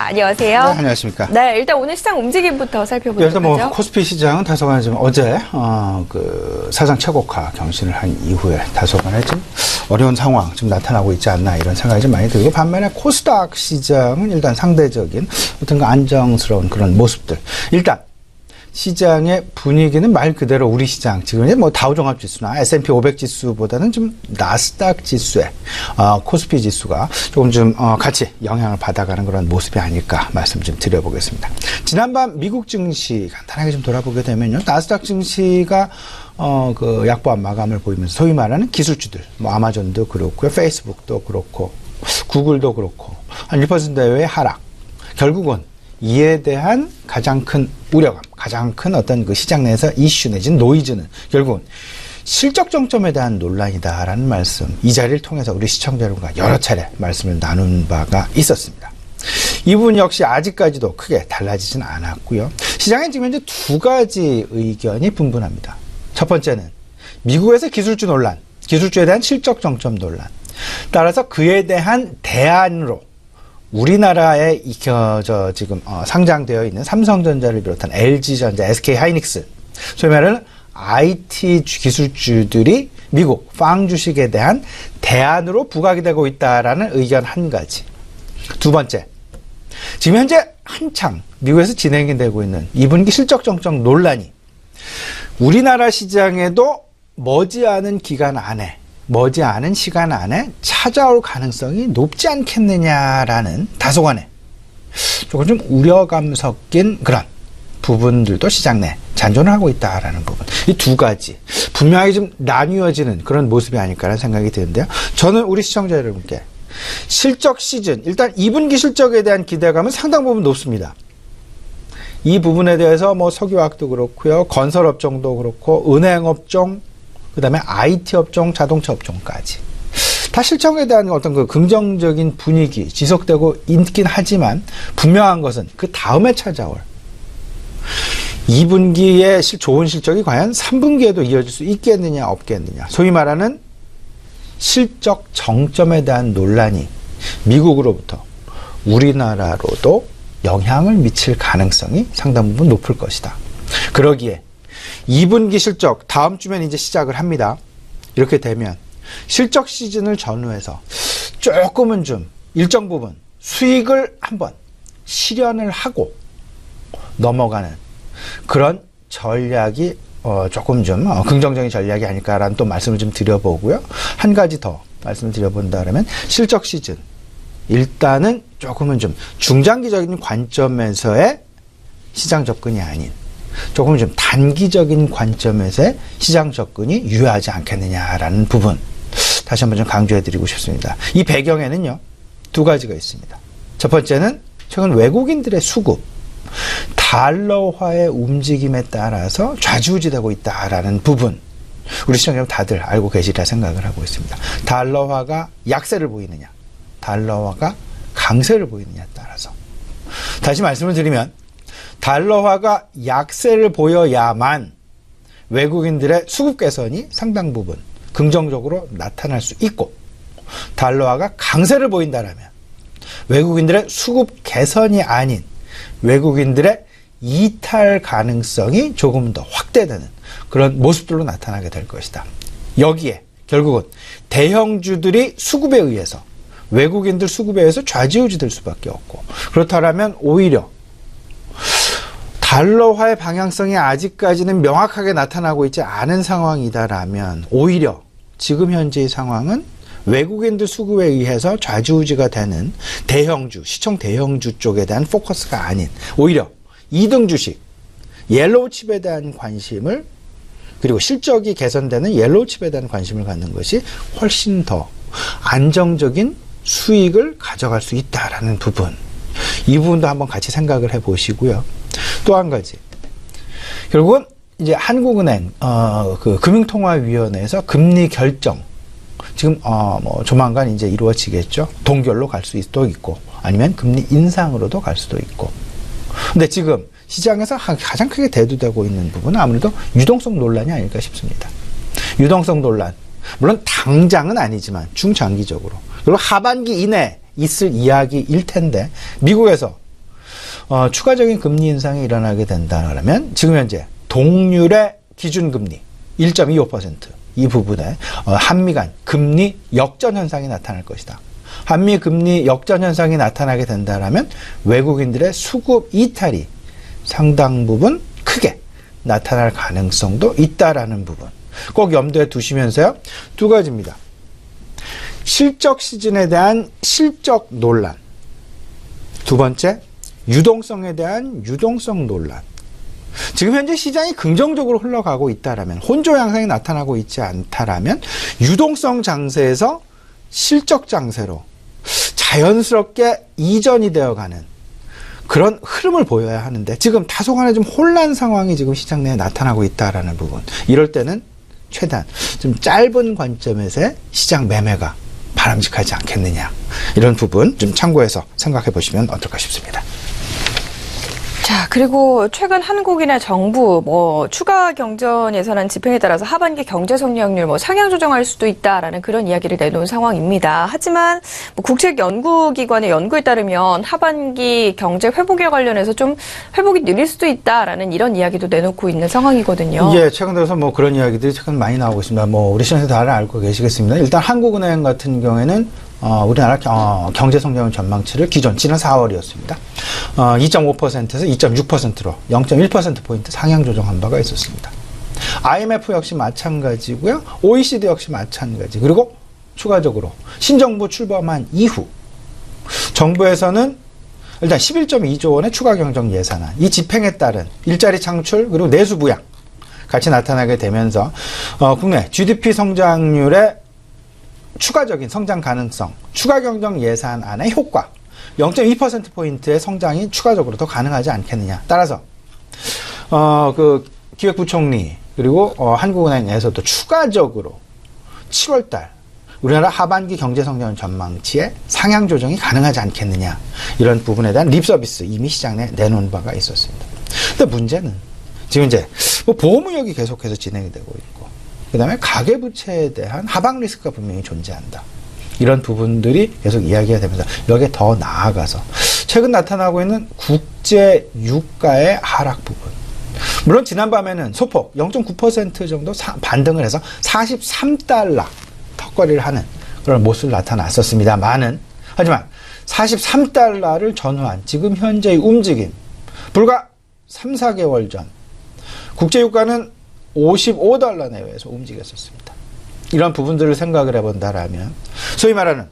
안녕하세요. 네, 안녕하십니까. 네, 일단 오늘 시장 움직임부터 살펴보도록 일단 하죠. 코스피 시장은 다소간 좀 어제 사상 최고가 경신을 한 이후에 다소간의 좀 어려운 상황 좀 나타나고 있지 않나 이런 생각이 좀 많이 들고, 반면에 코스닥 시장은 일단 상대적인 어떤 안정스러운 그런 모습들. 일단 시장의 분위기는 말 그대로 우리 시장, 지금 이제 다우종합지수나 S&P 500 지수보다는 좀 나스닥 지수에 코스피 지수가 조금 좀 같이 영향을 받아가는 그런 모습이 아닐까 말씀 좀 드려보겠습니다. 지난밤 미국 증시 간단하게 좀 돌아보게 되면요, 나스닥 증시가 그 약보합 마감을 보이면서 소위 말하는 기술주들, 아마존도 그렇고요, 페이스북도 그렇고, 구글도 그렇고 한 1% 내외의 하락. 결국은 이에 대한 가장 큰 우려감, 가장 큰 어떤 그 시장 내에서 이슈 내지는 노이즈는 결국은 실적 정점에 대한 논란이다라는 말씀, 이 자리를 통해서 우리 시청자 여러분과 여러 차례 말씀을 나눈 바가 있었습니다. 이 부분 역시 아직까지도 크게 달라지진 않았고요. 시장에 지금 현재 두 가지 의견이 분분합니다. 첫 번째는 미국에서 기술주 논란, 기술주에 대한 실적 정점 논란, 따라서 그에 대한 대안으로 우리나라에 지금 상장되어 있는 삼성전자를 비롯한 LG전자, SK하이닉스, 소위 말하는 IT 기술주들이 미국 빵 주식에 대한 대안으로 부각이 되고 있다라는 의견 한 가지. 두 번째, 지금 현재 한창 미국에서 진행이 되고 있는 2분기 실적 정점 논란이 우리나라 시장에도 머지않은 시간 안에 찾아올 가능성이 높지 않겠느냐라는 다소간의 조금 좀 우려감 섞인 그런 부분들도 시장 내 잔존을 하고 있다라는 부분. 이 두 가지 분명히 좀 나뉘어지는 그런 모습이 아닐까라는 생각이 드는데요. 저는 우리 시청자 여러분께 실적 시즌, 일단 2분기 실적에 대한 기대감은 상당 부분 높습니다. 이 부분에 대해서 석유화학도 그렇고요, 건설업종도 그렇고, 은행업종, 그 다음에 IT 업종, 자동차 업종까지 다 실적에 대한 어떤 그 긍정적인 분위기 지속되고 있긴 하지만, 분명한 것은 그 다음에 찾아올 2분기의 좋은 실적이 과연 3분기에도 이어질 수 있겠느냐 없겠느냐, 소위 말하는 실적 정점에 대한 논란이 미국으로부터 우리나라로도 영향을 미칠 가능성이 상당 부분 높을 것이다. 그러기에 2분기 실적 다음 주면 이제 시작을 합니다. 이렇게 되면 실적 시즌을 전후해서 조금은 좀 일정 부분 수익을 한번 실현을 하고 넘어가는 그런 전략이 조금 좀 긍정적인 전략이 아닐까라는 또 말씀을 좀 드려보고요. 한 가지 더 말씀을 드려본다면 실적 시즌, 일단은 조금은 좀 중장기적인 관점에서의 시장 접근이 아닌 조금 좀 단기적인 관점에서의 시장 접근이 유효하지 않겠느냐라는 부분, 다시 한번 좀 강조해드리고 싶습니다. 이 배경에는요, 두 가지가 있습니다. 첫 번째는 최근 외국인들의 수급, 달러화의 움직임에 따라서 좌지우지되고 있다라는 부분, 우리 시청자 여러분 다들 알고 계시리라 생각을 하고 있습니다. 달러화가 약세를 보이느냐, 달러화가 강세를 보이느냐에 따라서, 다시 말씀을 드리면 달러화가 약세를 보여야만 외국인들의 수급 개선이 상당 부분 긍정적으로 나타날 수 있고, 달러화가 강세를 보인다라면 외국인들의 수급 개선이 아닌 외국인들의 이탈 가능성이 조금 더 확대되는 그런 모습들로 나타나게 될 것이다. 여기에 결국은 대형주들이 수급에 의해서, 외국인들 수급에 의해서 좌지우지될 수밖에 없고, 그렇다면 오히려 달러화의 방향성이 아직까지는 명확하게 나타나고 있지 않은 상황이다라면, 오히려 지금 현재의 상황은 외국인들 수급에 의해서 좌지우지가 되는 대형주, 시총 대형주 쪽에 대한 포커스가 아닌 오히려 2등 주식, 옐로우 칩에 대한 관심을, 그리고 실적이 개선되는 옐로우 칩에 대한 관심을 갖는 것이 훨씬 더 안정적인 수익을 가져갈 수 있다라는 부분, 이 부분도 한번 같이 생각을 해 보시고요. 또 한 가지, 결국은 이제 한국은행 그 금융통화위원회에서 금리 결정 지금 조만간 이제 이루어지겠죠. 동결로 갈 수도 있고, 아니면 금리 인상으로도 갈 수도 있고. 근데 지금 시장에서 가장 크게 대두되고 있는 부분은 아무래도 유동성 논란이 아닐까 싶습니다. 유동성 논란, 물론 당장은 아니지만 중장기적으로, 그리고 하반기 이내 있을 이야기일 텐데, 미국에서 추가적인 금리 인상이 일어나게 된다면 지금 현재 동률의 기준금리 1.25% 이 부분에 한미 간 금리 역전 현상이 나타날 것이다. 한미 금리 역전 현상이 나타나게 된다면 외국인들의 수급 이탈이 상당 부분 크게 나타날 가능성도 있다라는 부분 꼭 염두에 두시면서요. 두 가지입니다. 실적 시즌에 대한 실적 논란. 두 번째, 유동성에 대한 유동성 논란. 지금 현재 시장이 긍정적으로 흘러가고 있다라면, 혼조 양상이 나타나고 있지 않다라면 유동성 장세에서 실적 장세로 자연스럽게 이전이 되어가는 그런 흐름을 보여야 하는데 지금 다소간에 좀 혼란 상황이 지금 시장 내에 나타나고 있다라는 부분. 이럴 때는 최대한 좀 짧은 관점에서의 시장 매매가 바람직하지 않겠느냐. 이런 부분 좀 참고해서 생각해 보시면 어떨까 싶습니다. 자, 그리고 최근 한국이나 정부 추가 경전 예산안 집행에 따라서 하반기 경제 성장률 상향 조정할 수도 있다라는 그런 이야기를 내놓은 상황입니다. 하지만 국책 연구기관의 연구에 따르면 하반기 경제 회복에 관련해서 좀 회복이 느릴 수도 있다라는 이런 이야기도 내놓고 있는 상황이거든요. 예, 최근 들어서 그런 이야기들이 최근 많이 나오고 있습니다. 우리 시청에서 다들 알고 계시겠습니다. 일단 한국은행 같은 경우에는 우리나라 경제 성장 전망치를 지난 4월이었습니다. 2.5%에서 2.6%로 0.1%포인트 상향 조정한 바가 있었습니다. IMF 역시 마찬가지고요. OECD 역시 마찬가지. 그리고 추가적으로 신정부 출범한 이후 정부에서는 일단 11.2조 원의 추가 경정 예산안, 이 집행에 따른 일자리 창출 그리고 내수 부양 같이 나타나게 되면서 국내 GDP 성장률의 추가적인 성장 가능성, 추가 경정 예산안의 효과 0.2%포인트의 성장이 추가적으로 더 가능하지 않겠느냐. 따라서 기획부총리 그리고 한국은행에서도 추가적으로 7월달 우리나라 하반기 경제성장 전망치의 상향 조정이 가능하지 않겠느냐. 이런 부분에 대한 립서비스 이미 시장 내에 내놓은 바가 있었습니다. 근데 문제는 지금 이제 보호무역이 계속해서 진행이 되고 있고 그 다음에 가계부채에 대한 하방 리스크가 분명히 존재한다. 이런 부분들이 계속 이야기가 되면서 여기에 더 나아가서 최근 나타나고 있는 국제 유가의 하락 부분. 물론 지난밤에는 소폭 0.9% 정도 반등을 해서 43달러 턱걸이를 하는 그런 모습을 나타났었습니다만은 하지만 43달러를 전후한 지금 현재의 움직임 불과 3, 4개월 전 국제 유가는 55달러 내외에서 움직였었습니다. 이런 부분들을 생각을 해본다라면 소위 말하는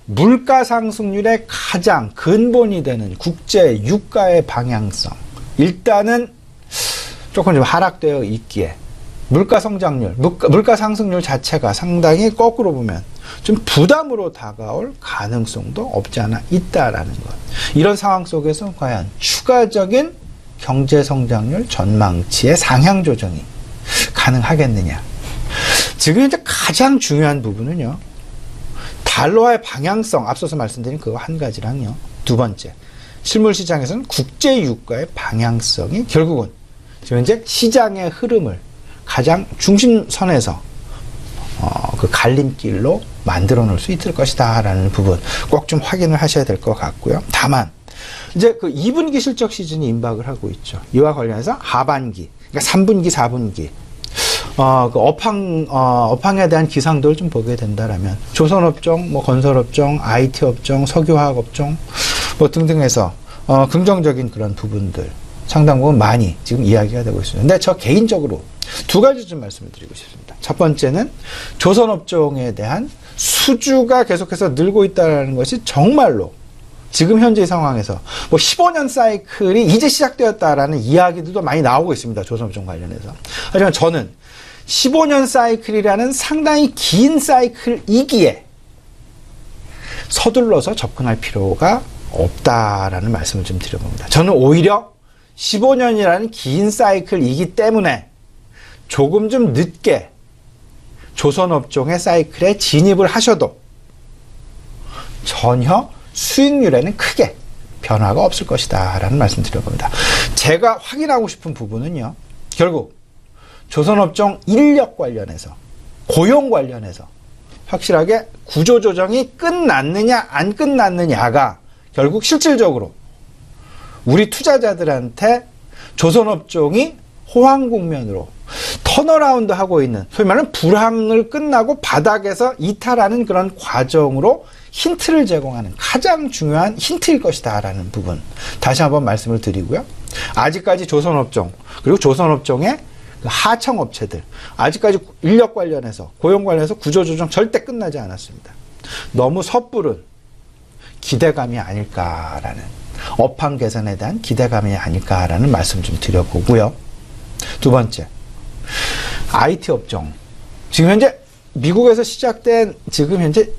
물가 상승률의 가장 근본이 되는 국제 유가의 방향성 일단은 조금 좀 하락되어 있기에 물가 성장률, 물가 상승률 자체가 상당히 거꾸로 보면 좀 부담으로 다가올 가능성도 없지 않아 있다라는 것. 이런 상황 속에서 과연 추가적인 경제 성장률 전망치의 상향 조정이 가능하겠느냐. 지금 현재 가장 중요한 부분은요. 달러의 방향성, 앞서서 말씀드린 그거 한 가지랑요. 두 번째, 실물 시장에서는 국제 유가의 방향성이 결국은 지금 현재 시장의 흐름을 가장 중심선에서 그 갈림길로 만들어 놓을 수 있을 것이다 라는 부분 꼭 좀 확인을 하셔야 될 것 같고요. 다만 이제 그 2분기 실적 시즌이 임박을 하고 있죠. 이와 관련해서 하반기, 그러니까 3분기, 4분기 그 업황에 대한 기상도를 좀 보게 된다라면 조선업종, 건설업종, IT업종, 석유화학업종 등등해서 긍정적인 그런 부분들 상당 부분 많이 지금 이야기가 되고 있습니다. 근데 저 개인적으로 두 가지 좀 말씀을 드리고 싶습니다. 첫 번째는 조선업종에 대한 수주가 계속해서 늘고 있다는 것이 정말로 지금 현재 상황에서 15년 사이클이 이제 시작되었다라는 이야기들도 많이 나오고 있습니다. 조선업종 관련해서. 하지만 저는 15년 사이클이라는 상당히 긴 사이클이기에 서둘러서 접근할 필요가 없다라는 말씀을 좀 드려봅니다. 저는 오히려 15년이라는 긴 사이클이기 때문에 조금 좀 늦게 조선업종의 사이클에 진입을 하셔도 전혀 수익률에는 크게 변화가 없을 것이다 라는 말씀 드려봅니다. 제가 확인하고 싶은 부분은요. 결국 조선업종 인력 관련해서 고용 관련해서 확실하게 구조조정이 끝났느냐 안 끝났느냐가 결국 실질적으로 우리 투자자들한테 조선업종이 호황 국면으로 턴어라운드 하고 있는, 소위 말하는 불황을 끝나고 바닥에서 이탈하는 그런 과정으로 힌트를 제공하는 가장 중요한 힌트일 것이다라는 부분 다시 한번 말씀을 드리고요. 아직까지 조선업종 그리고 조선업종의 그 하청업체들 아직까지 인력 관련해서 고용 관련해서 구조조정 절대 끝나지 않았습니다. 너무 섣부른 기대감이 아닐까라는, 업황 개선에 대한 기대감이 아닐까라는 말씀 좀 드려보고요. 두 번째, IT 업종. 지금 현재 미국에서 시작된 지금 현재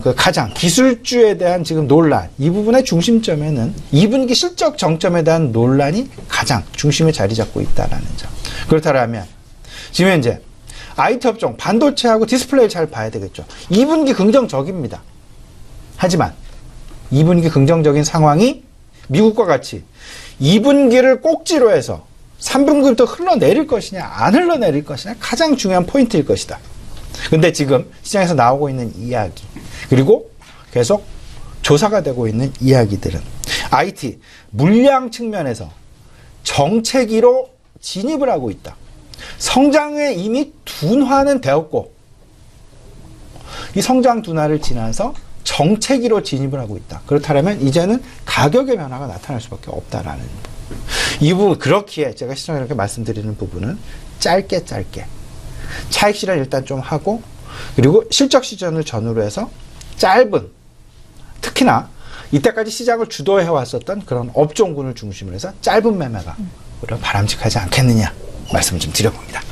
그 가장 기술주에 대한 지금 논란, 이 부분의 중심점에는 2분기 실적 정점에 대한 논란이 가장 중심에 자리 잡고 있다라는 점. 그렇다면 지금 현재 IT 업종, 반도체하고 디스플레이를 잘 봐야 되겠죠. 2분기 긍정적입니다. 하지만 2분기 긍정적인 상황이 미국과 같이 2분기를 꼭지로 해서 3분기부터 흘러내릴 것이냐 안 흘러내릴 것이냐 가장 중요한 포인트일 것이다. 근데 지금 시장에서 나오고 있는 이야기, 그리고 계속 조사가 되고 있는 이야기들은 IT 물량 측면에서 정체기로 진입을 하고 있다. 성장에 이미 둔화는 되었고 이 성장 둔화를 지나서 정체기로 진입을 하고 있다. 그렇다면 이제는 가격의 변화가 나타날 수밖에 없다라는 부분. 이 부분, 그렇기에 제가 시장에 이렇게 말씀드리는 부분은 짧게 차익 실현 일단 좀 하고, 그리고 실적 시즌을 전후로 해서 짧은, 특히나 이때까지 시장을 주도해 왔었던 그런 업종군을 중심으로 해서 짧은 매매가 오히려 바람직하지 않겠느냐 말씀을 좀 드려봅니다.